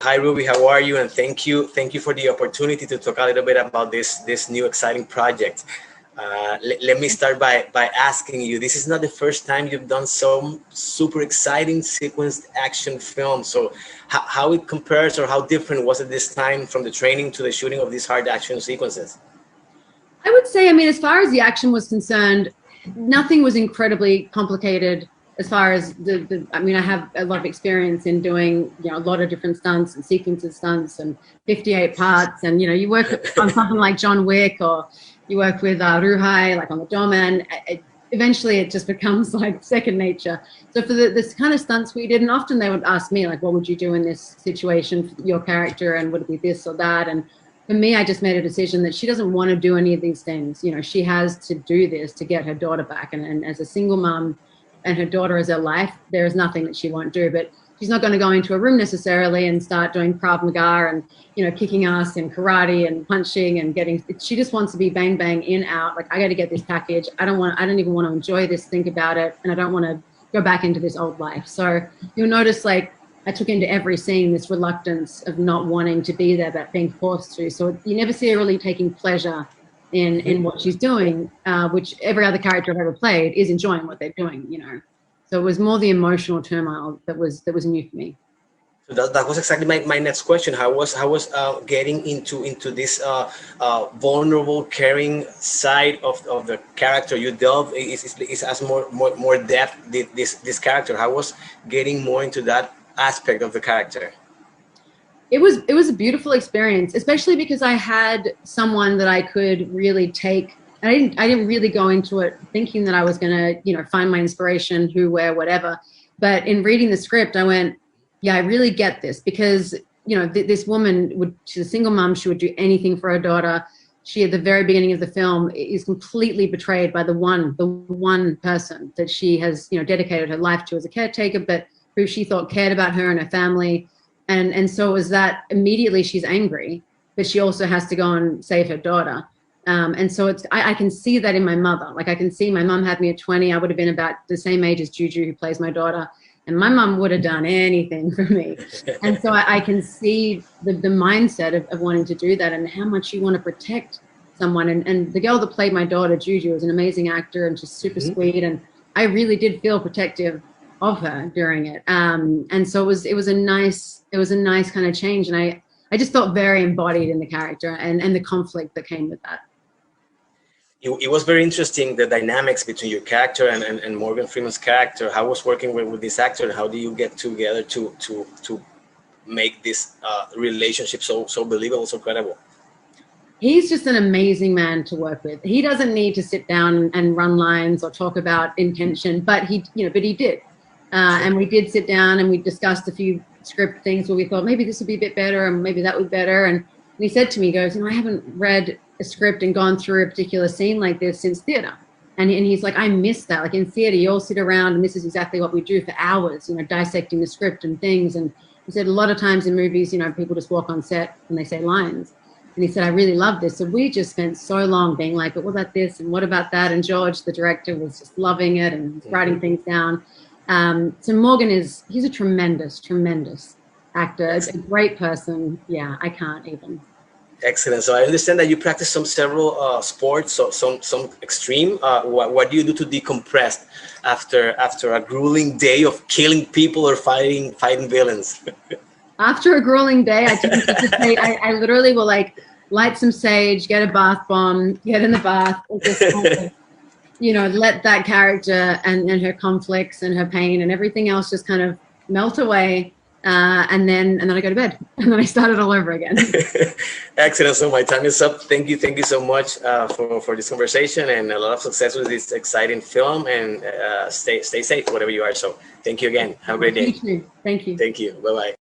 Hi Ruby, how are you? And thank you for the opportunity to talk a little bit about this new exciting project. Let me start by asking you. This is not the first time you've done some super exciting sequenced action film. So how it compares, or how different was it this time from the training to the shooting of these hard action sequences? I would say, I mean, as far as the action was concerned, nothing was incredibly complicated as far as I mean, I have a lot of experience in doing, a lot of different stunts and sequences stunts and 58 parts. And, you work on something like John Wick, or you work with Ruhai, like on the Doorman. Eventually it just becomes like second nature. So for this kind of stunts we did, and often they would ask me, like, what would you do in this situation for your character? And would it be this or that? And for me, I just made a decision that she doesn't want to do any of these things. She has to do this to get her daughter back. And as a single mom, and her daughter as her life, there is nothing that she won't do. But she's not going to go into a room necessarily and start doing Krav Maga and, kicking ass and karate and punching and getting, she just wants to be bang, bang, in, out. Like, I got to get this package. I don't even want to enjoy this, think about it. And I don't want to go back into this old life. So you'll notice, like, I took into every scene this reluctance of not wanting to be there, but being forced to. So you never see her really taking pleasure in what she's doing, which every other character I've ever played is enjoying what they're doing, So it was more the emotional turmoil that was new for me. So that was exactly my next question. How was getting into this vulnerable, caring side of the character you delve? Is as more depth this character. How was getting more into that aspect of the character? It was a beautiful experience, especially because I had someone that I could really take. I didn't really go into it thinking that I was going to, find my inspiration, who, where, whatever. But in reading the script, I went, yeah, I really get this, because, this woman she's a single mom. She would do anything for her daughter. She, at the very beginning of the film, is completely betrayed by the one person that she has, dedicated her life to as a caretaker, but who she thought cared about her and her family. And so it was that immediately she's angry, but she also has to go and save her daughter. And so I can see that in my mother. Like, I can see my mom had me at 20. I would have been about the same age as Juju, who plays my daughter. And my mom would have done anything for me. And so I can see the mindset of wanting to do that, and how much you want to protect someone. And the girl that played my daughter, Juju, is an amazing actor and just super sweet. And I really did feel protective of her during it. And so it was a nice kind of change. And I just felt very embodied in the character and the conflict that came with that. It was very interesting, the dynamics between your character and Morgan Freeman's character. How was working with this actor? How do you get together to make this relationship so believable, so credible? He's just an amazing man to work with. He doesn't need to sit down and run lines or talk about intention, but he did. And we did sit down and we discussed a few script things where we thought maybe this would be a bit better and maybe that would be better. And he said to me, he goes, I haven't read a script and gone through a particular scene like this since theater. And he's like, I miss that. Like, in theater, you all sit around and this is exactly what we do for hours, dissecting the script and things. And he said a lot of times in movies, people just walk on set and they say lines. And he said, I really love this. So we just spent so long being like, but what about this? And what about that? And George, the director, was just loving it and writing things down. So Morgan he's a tremendous actor, a great person. Yeah, I can't even. Excellent. So I understand that you practice several sports, so some extreme. What do you do to decompress after a grueling day of killing people or fighting villains? After a grueling day, I literally will, like, light some sage, get a bath bomb, get in the bath, and just let that character and her conflicts and her pain and everything else just kind of melt away. And then I go to bed, and then I start it all over again. Excellent. So my time is up. Thank you so much for this conversation, and a lot of success with this exciting film. And stay safe, whatever you are. So thank you again. Have a great day. You too. Thank you. Thank you. Bye bye.